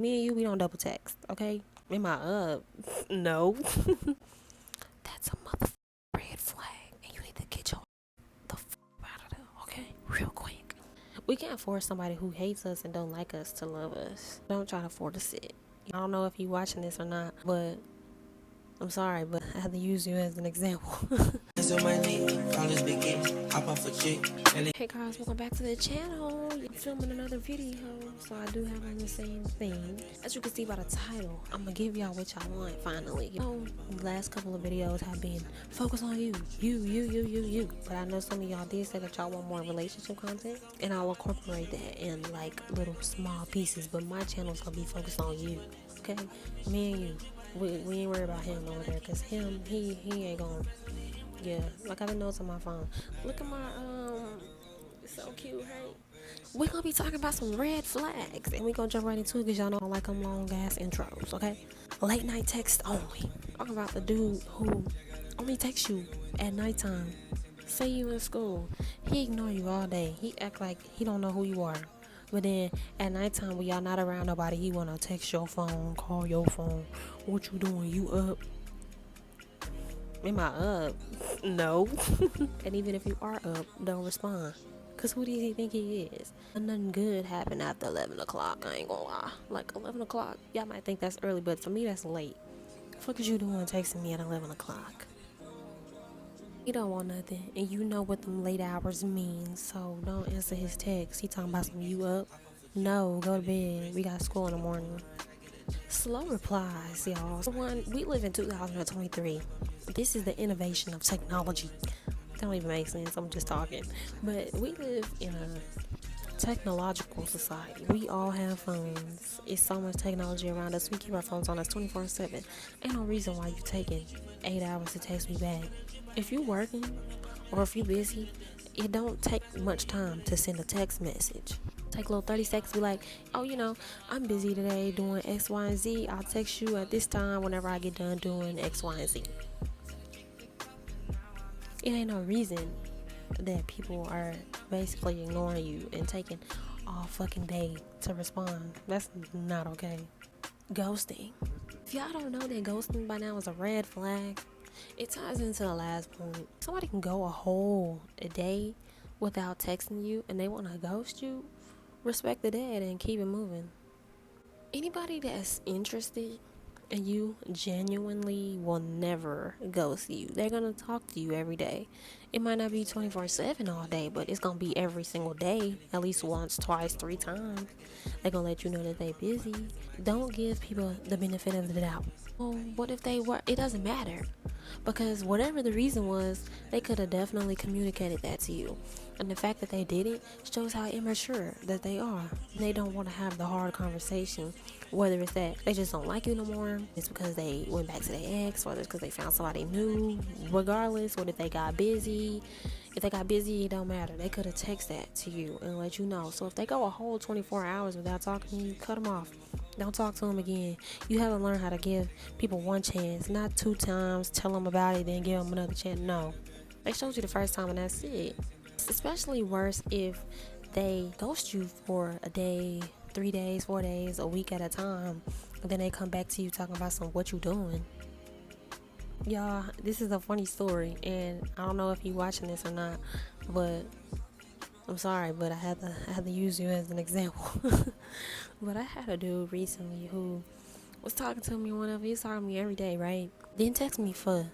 Me and you, we don't double text, okay? Am I up? No. That's a red flag, and you need to get your out of there, okay? Real quick. We can't force somebody who hates us and don't like us to love us. Don't try to force it. I don't know if you watching this or not, but I'm sorry, but I have to use you as an example. Hey guys, welcome back to the channel. I'm filming another video, so I do have on the same thing. As you can see by the title, I'm gonna give y'all what y'all want finally. The last couple of videos have been focus on you. But I know some of y'all did say that y'all want more relationship content, and I'll incorporate that in like little small pieces. But my channel's gonna be focused on you, okay? Me and you. We ain't worried about him over there, cause him he ain't gonna. Yeah, like I've been notes on my phone. Look at my it's so cute, right? We're gonna be talking about some red flags, and we're gonna jump right into it because y'all know I like them long ass intros, okay? Late night text only. Talking about the dude who only texts you at nighttime. Say you in school, he ignore you all day. He act like he don't know who you are. But then at nighttime when y'all not around nobody, he wanna text your phone, call your phone. What you doing? You up? Am I up? No. And even if you are up, don't respond. Cause who does he think he is? And nothing good happened after 11 o'clock, I ain't gonna lie. Like 11 o'clock, y'all might think that's early, but for me that's late. The fuck is you doing texting me at 11 o'clock? He don't want nothing, and you know what them late hours mean, so don't answer his text. He talking about some you up? No, go to bed. We got school in the morning. Slow replies, y'all. For one, we live in 2023. This is the innovation of technology. That don't even make sense. I'm just talking. But we live in a technological society. We all have phones. It's so much technology around us. We keep our phones on us 24/7. Ain't no reason why you taking 8 hours to text me back. If you working or if you busy, it don't take much time to send a text message. Take a little 30 seconds, be like, oh, I'm busy today doing X, Y, and Z. I'll text you at this time whenever I get done doing X, Y, and Z. It ain't no reason that people are basically ignoring you and taking all fucking day to respond. That's not okay. Ghosting. If y'all don't know that ghosting by now is a red flag, it ties into the last point. Somebody can go a day without texting you and they want to ghost you. Respect the dead and keep it moving. Anybody that's interested and you genuinely will never ghost you. They're gonna talk to you every day. It might not be 24/7 all day, but it's gonna be every single day, at least once, twice, 3 times. They're gonna let you know that they're busy. Don't give people the benefit of the doubt. Well, what if they were? It doesn't matter. Because whatever the reason was, they could have definitely communicated that to you. And the fact that they didn't shows how immature that they are. They don't want to have the hard conversation. Whether it's that they just don't like you no more, it's because they went back to their ex, whether it's because they found somebody new, regardless, what if they got busy. If they got busy, it don't matter. They could have texted that to you and let you know. So if they go a whole 24 hours without talking to you, cut them off. Don't talk to them again. You haven't learned how to give people one chance, not 2 times. Tell them about it, then give them another chance. No, they showed you the first time, and that's it. It's especially worse if they ghost you for a day, 3 days, 4 days, a week at a time, and then they come back to you talking about what you doing. Y'all, this is a funny story, and I don't know if you watching this or not, but I'm sorry, but I had to use you as an example. But I had a dude recently who was talking to me whenever he's talking to me every day, right? Didn't text me for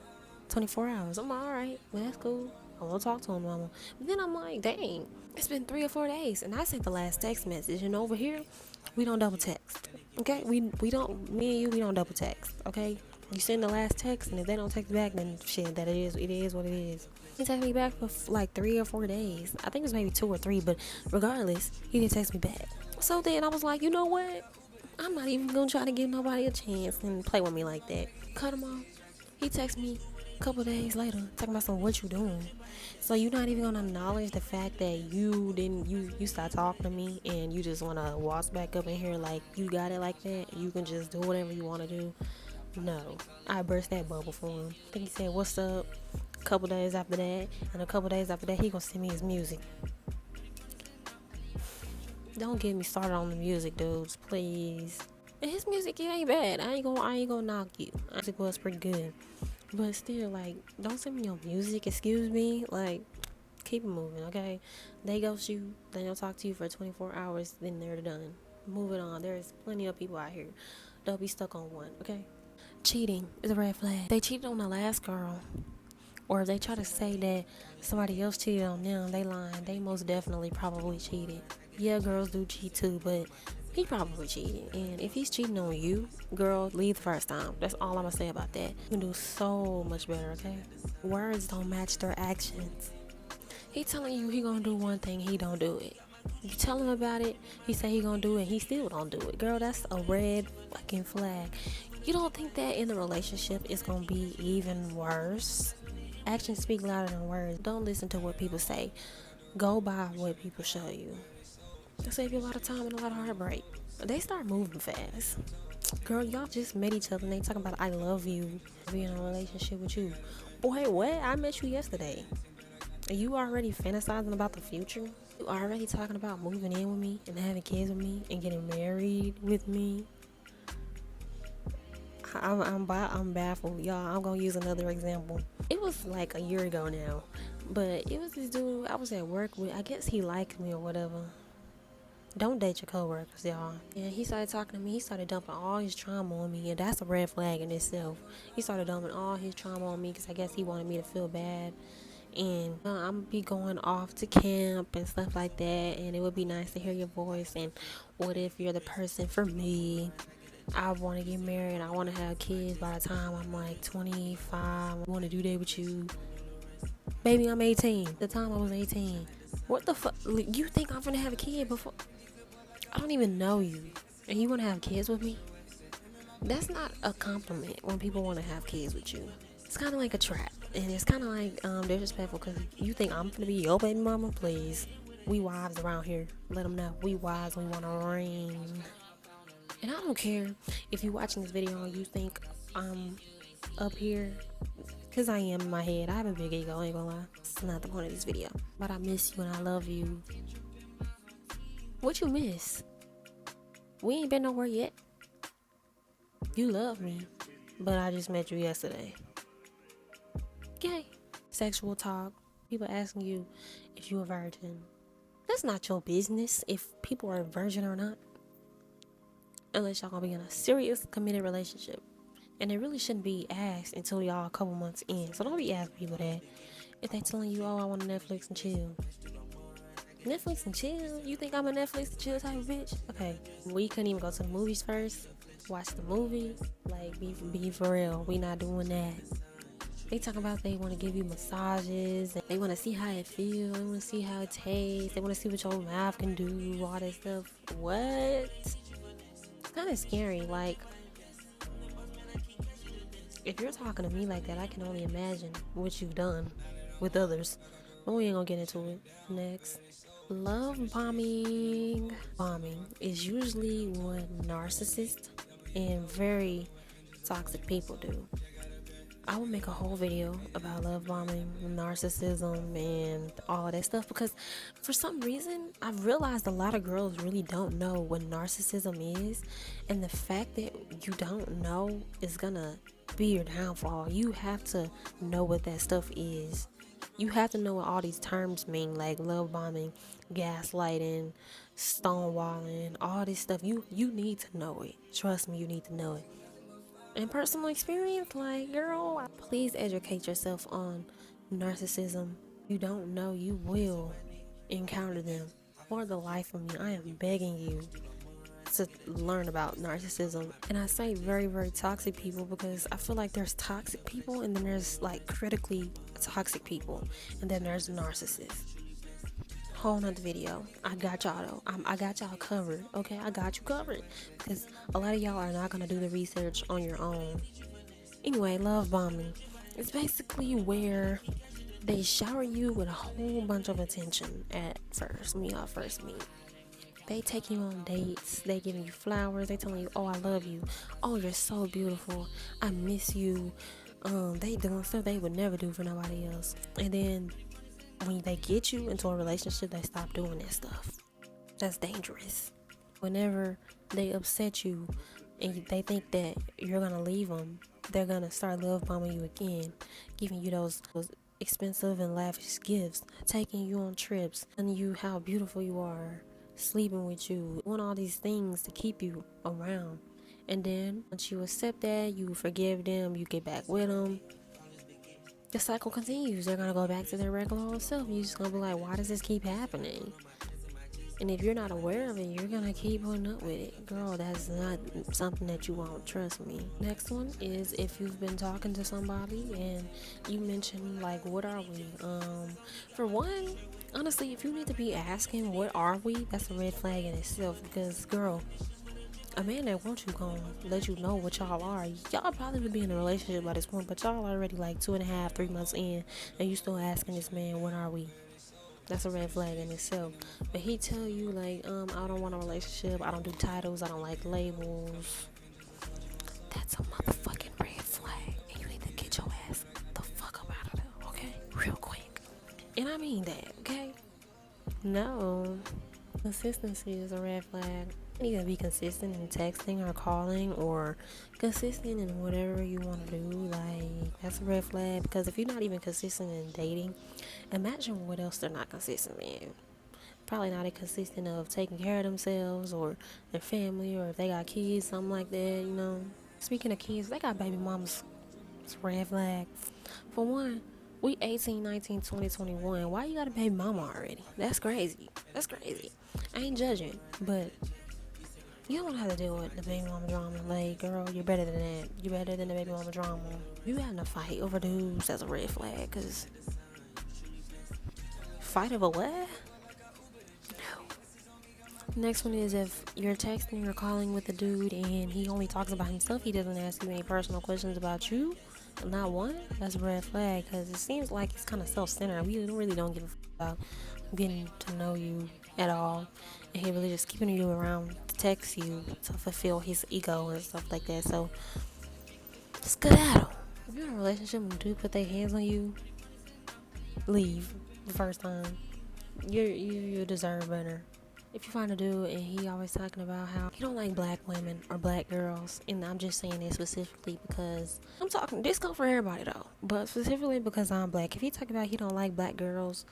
24 hours. I'm all right, well, that's cool. I won't talk to him no more. But then I'm like, dang, it's been 3 or 4 days, and I sent the last text message. And over here, we don't double text. Okay, we don't. Me and you, we don't double text. Okay, you send the last text, and if they don't text back, then shit, it is what it is. He texted me back for like 3 or 4 days. I think it was maybe 2 or 3, but regardless, he didn't text me back. So then I was like, you know what? I'm not even gonna try to give nobody a chance and play with me like that. Cut him off. He texted me a couple days later, talking about what you doing. So you're not even gonna acknowledge the fact that you stopped talking to me and you just wanna waltz back up in here like you got it like that. You can just do whatever you wanna do. No, I burst that bubble for him. I think he said, "What's up?" A couple days after that, and a couple days after that, he gonna send me his music. Don't get me started on the music, dudes, please. music, it ain't bad. I ain't gonna knock you. Music was pretty good. But still, like, don't send me your music, excuse me. Like, keep it moving, okay? They ghost you, they don't talk to you for 24 hours, then they're done. Move it on. There's plenty of people out here. Don't be stuck on one, okay? Cheating is a red flag. They cheated on the last girl. Or if they try to say that somebody else cheated on them, they lying. They most definitely probably cheated. Yeah, girls do cheat too, but he probably cheated. And if he's cheating on you, girl, leave the first time. That's all I'm gonna say about that. You can do so much better, okay? Words don't match their actions. He telling you he gonna do one thing, he don't do it. You tell him about it, he say he gonna do it, he still don't do it. Girl, that's a red fucking flag. You don't think that in the relationship it's gonna be even worse? Actions speak louder than words. Don't listen to what people say. Go by what people show you. They'll save you a lot of time and a lot of heartbreak. They start moving fast. Girl, y'all just met each other and they talking about I love you, being in a relationship with you. Boy, what? I met you yesterday. Are you already fantasizing about the future? You already talking about moving in with me and having kids with me and getting married with me? I'm baffled, y'all. I'm gonna use another example. It was like a year ago now, but it was this dude I was at work with. I guess he liked me or whatever. Don't date your coworkers, y'all. And he started talking to me. He started dumping all his trauma on me, and that's a red flag in itself. He started dumping all his trauma on me because I guess he wanted me to feel bad. And I'm be going off to camp and stuff like that, and it would be nice to hear your voice. And what if you're the person for me? I want to get married. I want to have kids by the time I'm like 25. I want to do that with you. Baby, I'm 18. The time I was 18. What the fuck? You think I'm gonna have a kid before? I don't even know you. And you want to have kids with me? That's not a compliment when people want to have kids with you. It's kind of like a trap. And it's kind of like disrespectful because you think I'm gonna be your baby mama? Please. We wives around here. Let them know. We wives. We want to reign. And I don't care if you're watching this video and you think I'm up here, because I am in my head. I have a big ego, I ain't gonna lie. It's not the point of this video. But I miss you and I love you. What you miss? We ain't been nowhere yet. You love me, but I just met you yesterday. Okay. Sexual talk. People asking you if you a virgin. That's not your business if people are a virgin or not. Unless y'all gonna be in a serious committed relationship. And it really shouldn't be asked until y'all a couple months in. So don't be asking people that. If they telling you, oh, I want to Netflix and chill. Netflix and chill? You think I'm a Netflix and chill type of bitch? Okay. We couldn't even go to the movies first. Watch the movie. Like, be for real. We not doing that. They talk about they want to give you massages. They want to see how it feels. They want to see how it tastes. They want to see what your mouth can do. All that stuff. What? Kind of scary. Like, if you're talking to me like that, I can only imagine what you've done with others. But we ain't gonna get into it. Next. Love bombing. Bombing is usually what narcissists and very toxic people do. I will make a whole video about love bombing, narcissism, and all of that stuff because for some reason I've realized a lot of girls really don't know what narcissism is, and the fact that you don't know is gonna be your downfall. You have to know what that stuff is. You have to know what all these terms mean, like love bombing, gaslighting, stonewalling, all this stuff. You need to know it. Trust me, you need to know it. In personal experience, like, girl, please educate yourself on narcissism. You don't know, you will encounter them. For the life of me, I am begging you to learn about narcissism. And I say very, very toxic people because I feel like there's toxic people and then there's like critically toxic people and then there's narcissists. Whole nother video. I got y'all though. I got y'all covered. Okay, I got you covered because a lot of y'all are not gonna do the research on your own. Anyway, love bombing. It's basically where they shower you with a whole bunch of attention at first when y'all first meet. They take you on dates. They giving you flowers. They telling you, oh, I love you. Oh, you're so beautiful. I miss you. They doing stuff they would never do for nobody else. And then when they get you into a relationship, they stop doing that stuff. That's dangerous. Whenever they upset you, and they think that you're gonna leave them, they're gonna start love bombing you again, giving you those expensive and lavish gifts, taking you on trips, telling you how beautiful you are, sleeping with you, doing all these things to keep you around. And then once you accept that, you forgive them, you get back with them, the cycle continues. They're gonna go back to their regular old self. You're just gonna be like, why does this keep happening? And if you're not aware of it, you're gonna keep putting up with it. Girl, that's not something that you want, trust me. Next one is if you've been talking to somebody and you mention like, what are we? For one, honestly, if you need to be asking what are we, that's a red flag in itself. Because girl, a man that wants you gonna let you know what y'all are. Y'all probably would be in a relationship by this point, but y'all already like 2.5, 3 months in, and you still asking this man, what are we? That's a red flag in itself. But he tell you like, I don't want a relationship, I don't do titles, I don't like labels. That's a motherfucking red flag. And you need to get your ass the fuck up out of there, okay? Real quick. And I mean that, okay? No. Consistency is a red flag. You gotta be consistent in texting or calling, or consistent in whatever you want to do. Like, that's a red flag, because if you're not even consistent in dating, imagine what else they're not consistent in. Probably not consistent of taking care of themselves or their family, or if they got kids, something like that, you know. Speaking of kids, they got baby mamas. It's a red flag. For one, we 18, 19, 20, 21. Why you got a baby mama already? That's crazy. That's crazy. I ain't judging, but you don't have to deal with the baby mama drama. Like, girl, you're better than that. You're better than the baby mama drama. You having a fight over dudes, that's a red flag. Cause fight over what? No. Next one is if you're texting or calling with a dude and he only talks about himself. He doesn't ask you any personal questions about you. Not one. That's a red flag. Cause it seems like he's kind of self-centered. We really don't give a fuck about getting to know you at all, and he really just keeping you around to text you to fulfill his ego and stuff like that. So skedaddle. If you're in a relationship and dude put their hands on you, leave the first time. You deserve better. If you find a dude and he always talking about how he don't like black women or black girls, and I'm just saying this specifically because I'm talking, this go for everybody though, but specifically because I'm black. If he talk about he don't like black girls,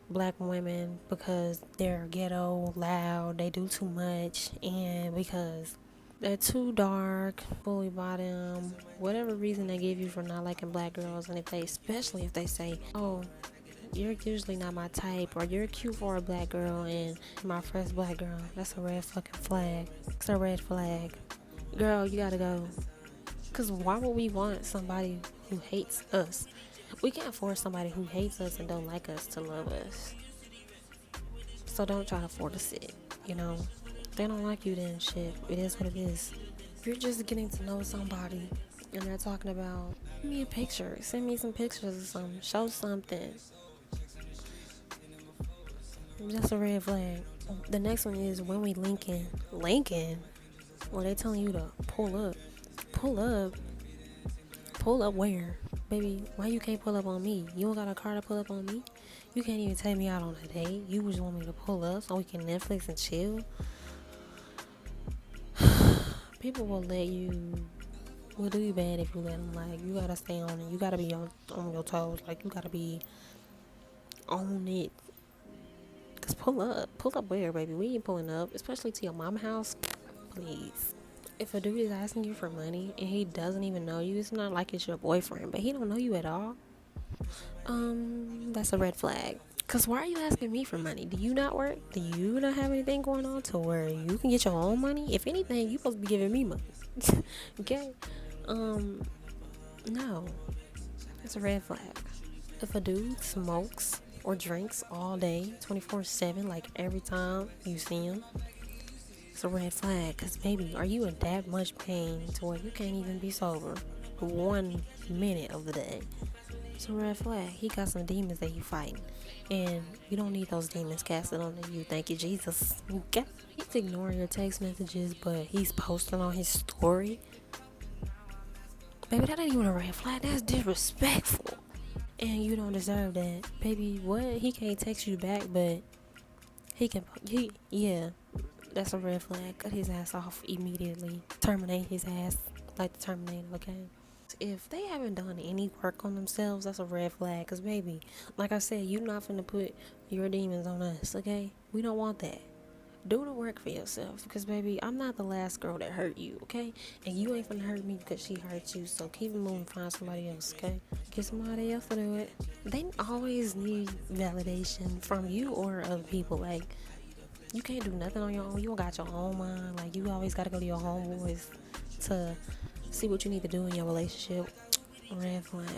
black women, because they're ghetto, loud, they do too much, and because they're too dark, bully bottom, whatever reason they give you for not liking black girls, and especially if they say, oh, you're usually not my type, or you're cute for a black girl and my first black girl, that's a red fucking flag. It's a red flag. Girl, you gotta go. Because why would we want somebody who hates us? We can't force somebody who hates us and don't like us to love us. So don't try to force it, you know. If they don't like you, then shit, it is what it is. If you're just getting to know somebody and they're talking about, send me a picture, send me some pictures or something, show something, that's a red flag. The next one is when we linking, or they telling you to pull up where? Baby, why you can't pull up on me? You don't got a car to pull up on me? You can't even take me out on a date. You just want me to pull up so we can Netflix and chill? People will do you bad if you let them. Like, you gotta stay on it. You gotta be on your toes. Like, you gotta be on it. Cause pull up where, baby? We ain't pulling up, especially to your mama house. Please. If a dude is asking you for money and he doesn't even know you, it's not like it's your boyfriend, but he don't know you at all, that's a red flag. Cause why are you asking me for money? Do you not work? Do you not have anything going on to where you can get your own money? If anything, you supposed to be giving me money. Okay? No. It's a red flag. If a dude smokes or drinks all day, 24/7, like every time you see him, it's a red flag. Cause baby, are you in that much pain to where you can't even be sober 1 minute of the day? It's a red flag. He got some demons that he fighting, and you don't need those demons casted onto you. Thank you, Jesus. Okay? He's ignoring your text messages, but he's posting on his story. Baby, that ain't even a red flag. That's disrespectful, and you don't deserve that. Baby, what? He can't text you back, but he can. Yeah. That's a red flag. Cut his ass off immediately. Terminate his ass like the Terminator, okay? If they haven't done any work on themselves, that's a red flag. Cause baby, like I said, you not finna put your demons on us, okay? We don't want that. Do the work for yourself, because baby, I'm not the last girl that hurt you, okay? And you ain't finna hurt me because she hurt you. So keep it moving, find somebody else, okay? Get somebody else to do it. They always need validation from you or other people. Like, you can't do nothing on your own. You don't got your own mind. Like, you always gotta go to your homeboys to see what you need to do in your relationship. Red flag.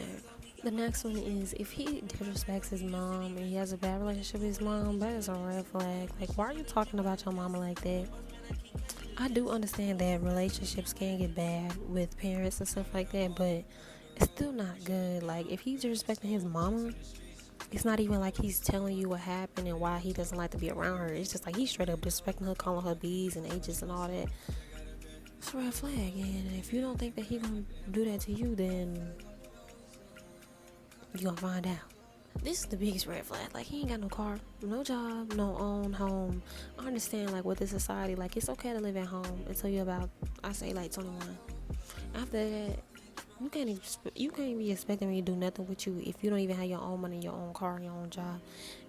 The next one is if he disrespects his mom and he has a bad relationship with his mom, that is a red flag. Like, why are you talking about your mama like that? I do understand that relationships can get bad with parents and stuff like that, but it's still not good. Like, if he's disrespecting his mama, it's not even like he's telling you what happened and why he doesn't like to be around her. It's just like he's straight up disrespecting her, calling her B's and H's and all that. It's a red flag. And if you don't think that he gonna do that to you, then you gonna find out. This is the biggest red flag. Like, he ain't got no car, no job, no own home. I understand, like, with the society, like, it's okay to live at home until you're about, I say, like 21. After that, you can't be expecting me to do nothing with you if you don't even have your own money, your own car, your own job.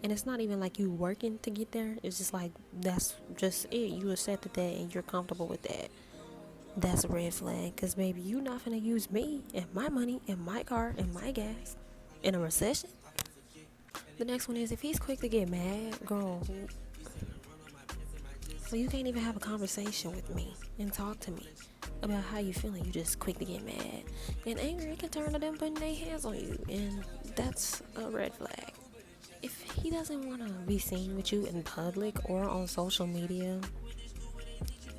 And it's not even like you working to get there. It's just like that's just it. You accepted that and you're comfortable with that. That's a red flag. Cause baby, you not gonna use me and my money and my car and my gas in a recession. The next one is if he's quick to get mad, girl. So you can't even have a conversation with me and talk to me about how you feeling. You just quick to get mad. And anger, it can turn to them putting their hands on you. And that's a red flag. If he doesn't want to be seen with you in public or on social media,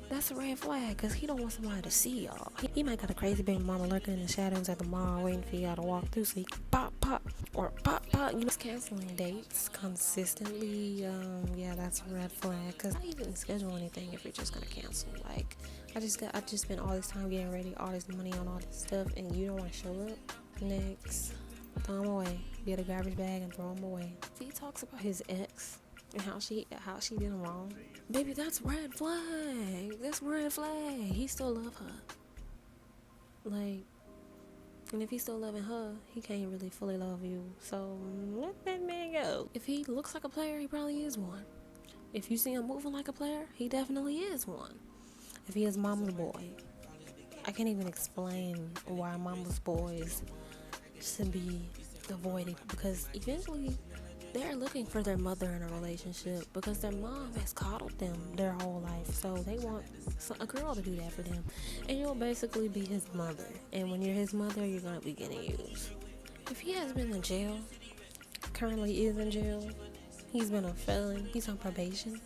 that's a red flag, because he don't want somebody to see y'all. He might got a crazy baby mama lurking in the shadows at the mall waiting for y'all to walk through so he can pop, or pop. You know, canceling dates consistently. Yeah, that's a red flag, because I even schedule anything if you're just gonna cancel. Like, I just spent all this time getting ready, all this money on all this stuff, and you don't want to show up. Next, throw him away. Get a garbage bag and throw him away. He talks about his ex and how she did him wrong. Baby, that's red flag. That's red flag. He still love her. Like, and if he's still loving her, he can't really fully love you. So let that man go. If he looks like a player, he probably is one. If you see him moving like a player, he definitely is one. If he is mama's boy, I can't even explain why mama's boys should be avoided, because eventually they're looking for their mother in a relationship because their mom has coddled them their whole life. So they want a girl to do that for them. And you'll basically be his mother. And when you're his mother, you're going to be getting used. If he has been in jail, currently is in jail, he's been a felon, he's on probation.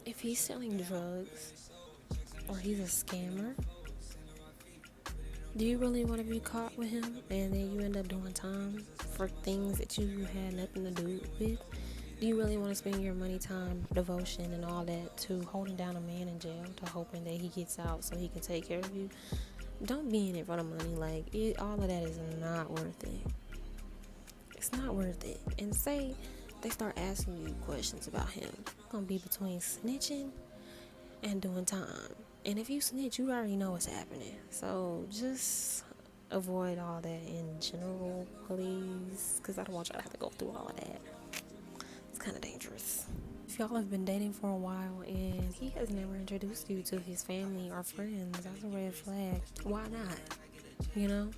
If he's selling drugs or he's a scammer, do you really want to be caught with him and then you end up doing time for things that you had nothing to do with? Do you really want to spend your money, time, devotion, and all that to holding down a man in jail, to hoping that he gets out so he can take care of you? Don't be in it for the money. Like, all of that is not worth it. It's not worth it. And say they start asking you questions about him, it's gonna be between snitching and doing time. And if you snitch, you already know what's happening. So just avoid all that in general, please. Because I don't want y'all to have to go through all of that. It's kind of dangerous. If y'all have been dating for a while and he has never introduced you to his family or friends, that's a red flag. Why not? You know?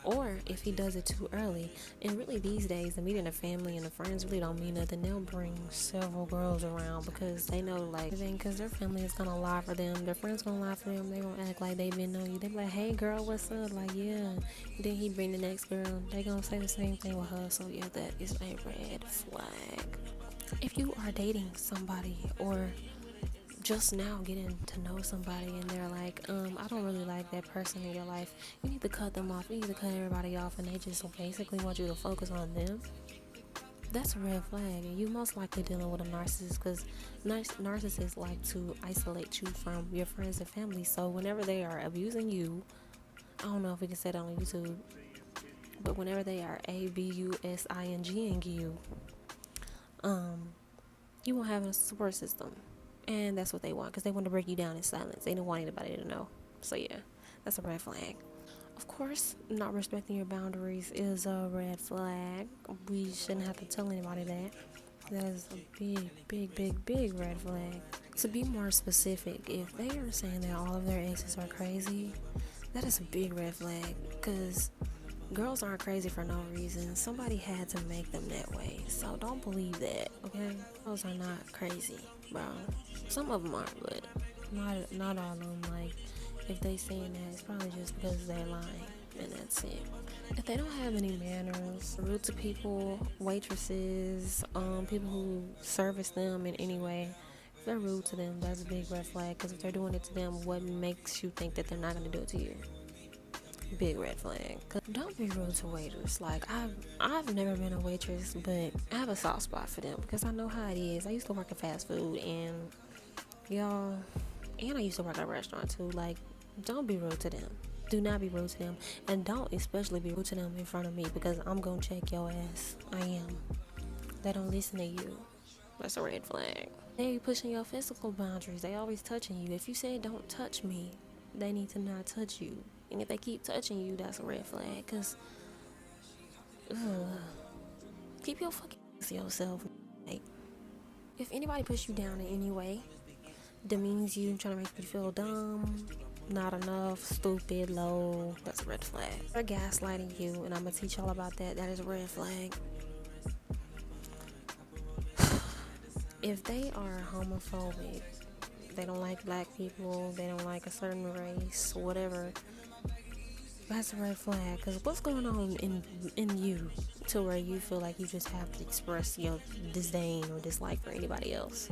Or if he does it too early. And really these days, the meeting the family and the friends really don't mean nothing. They'll bring several girls around because they know, like, because their family is gonna lie for them, their friends gonna lie for them. They gonna act like they've been knowing you. They be like, hey girl, what's up? Like, yeah. And then he bring the next girl. They gonna say the same thing with her. So yeah, that is a red flag. If you are dating somebody or just now getting to know somebody and they're like, I don't really like that person in your life, you need to cut them off. You need to cut everybody off, and they just basically want you to focus on them. That's a red flag, and you most likely dealing with a narcissist, because narcissists like to isolate you from your friends and family. So whenever they are abusing you, I don't know if we can say that on YouTube, But whenever they are abusing you, you won't have a support system. And that's what they want, because they want to break you down in silence. They don't want anybody to know. So yeah, that's a red flag. Of course, not respecting your boundaries is a red flag. We shouldn't have to tell anybody that. That is a big red flag. To be more specific, if they are saying that all of their exes are crazy, that is a big red flag, because girls aren't crazy for no reason. Somebody had to make them that way. So don't believe that, okay? Girls are not crazy, bro. Some of them are, but not all of them. Like, if they saying that, it's probably just because they're lying, and that's it. If they don't have any manners, rude to people, waitresses, people who service them in any way, if they're rude to them, that's a big red flag. Because if they're doing it to them, what makes you think that they're not going to do it to you? Big red flag. Don't be rude to waiters. Like, I've never been a waitress, but I have a soft spot for them because I know how it is. I used to work in fast food, and y'all, and I used to work at a restaurant too. Like, don't be rude to them. Do not be rude to them, and don't especially be rude to them in front of me, because I'm gonna check your ass. I am. They don't listen to you. That's a red flag. They pushing your physical boundaries. They always touching you. If you say don't touch me, they need to not touch you. And if they keep touching you, that's a red flag. Cause, keep your fucking to yourself. Like, if anybody push you down in any way, demeans you, trying to make you feel dumb, not enough, stupid, low, that's a red flag. They're gaslighting you, and I'm gonna teach y'all about that. That is a red flag. If they are homophobic, they don't like black people, they don't like a certain race, whatever, that's a red flag. Because what's going on in you to where you feel like you just have to express your disdain or dislike for anybody else?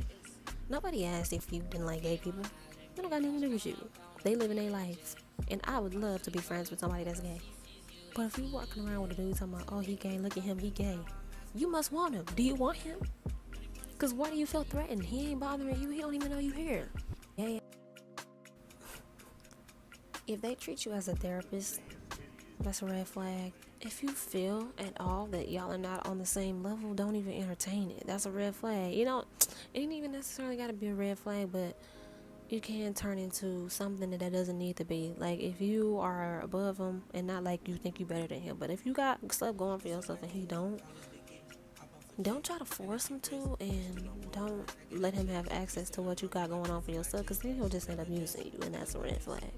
Nobody asked if you didn't like gay people. They don't got nothing to do with you. They living their life, and I would love to be friends with somebody that's gay. But if you walking around with a dude talking about, oh, he gay, look at him, he gay, you must want him. Do you want him? Because why do you feel threatened? He ain't bothering you. He don't even know you here. Yeah. If they treat you as a therapist, that's a red flag. If you feel at all that y'all are not on the same level, don't even entertain it. That's a red flag. You know, it ain't even necessarily got to be a red flag, but it can turn into something that doesn't need to be. Like, if you are above him, and not like you think you better than him, but if you got stuff going for yourself and he don't try to force him to, and don't let him have access to what you got going on for yourself, because then he'll just end up using you, and that's a red flag.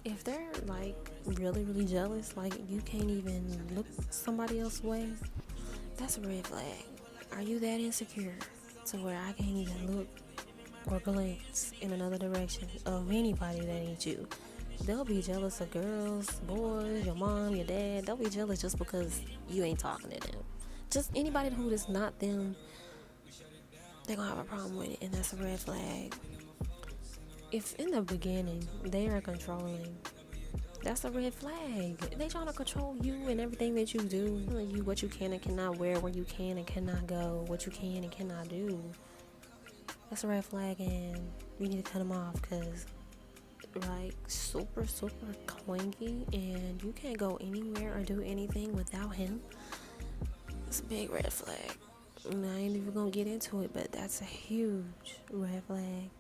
If they're like really jealous, like you can't even look somebody else's way, that's a red flag. Are you that insecure to where I can't even look or glance in another direction of anybody that ain't you? They'll be jealous of girls, boys, your mom, your dad. They'll be jealous just because you ain't talking to them. Just anybody who is not them, they're gonna have a problem with it, and that's a red flag. If in the beginning they are controlling, that's a red flag. They trying to control you and everything that you do. Telling you what you can and cannot wear, where you can and cannot go, what you can and cannot do. That's a red flag, and we need to cut them off, because like super clingy, and you can't go anywhere or do anything without him. It's a big red flag. And I ain't even gonna get into it, but that's a huge red flag.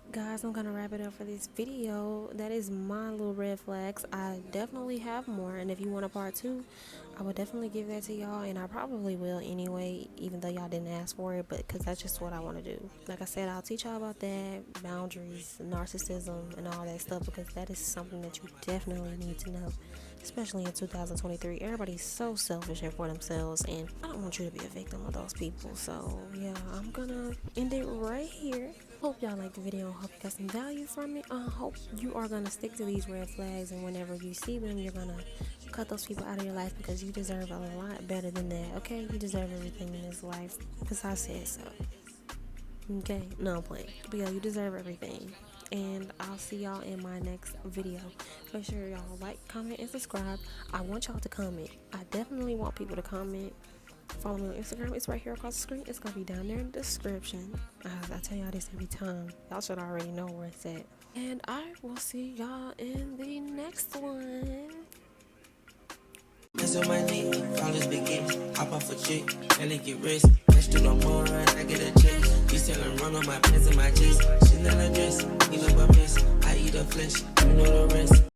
Guys, I'm gonna wrap it up for this video. That is my little red flags. I definitely have more, and if you want a part 2, I will definitely give that to y'all, and I probably will anyway, even though y'all didn't ask for it, but because that's just what I want to do. Like I said, I'll teach y'all about that, boundaries, narcissism, and all that stuff, because that is something that you definitely need to know, especially in 2023. Everybody's so selfish and for themselves, and I don't want you to be a victim of those people. So yeah, I'm gonna end it right here. Hope y'all liked the video. Hope you got some value from it. Hope you are gonna stick to these red flags, and whenever you see them, you're gonna cut those people out of your life, because you deserve a lot better than that. Okay, you deserve everything in this life, because I said so. Okay, no, I'm playing. But yeah, you deserve everything, and I'll see y'all in my next video. Make sure y'all like, comment, and subscribe. I want y'all to comment. I definitely want people to comment. Follow me on Instagram. It's right here across the screen. It's gonna be down there in the description. I tell y'all this every time. Y'all should already know where it's at. And I will see y'all in the next one. Hands on my knee, flawless begin. Hop off a chick, barely get rest. Catch to the more, I get a check. He's telling run on my pants and my chest. She not a dress, clean up a mess. I eat her flesh, you know the rest.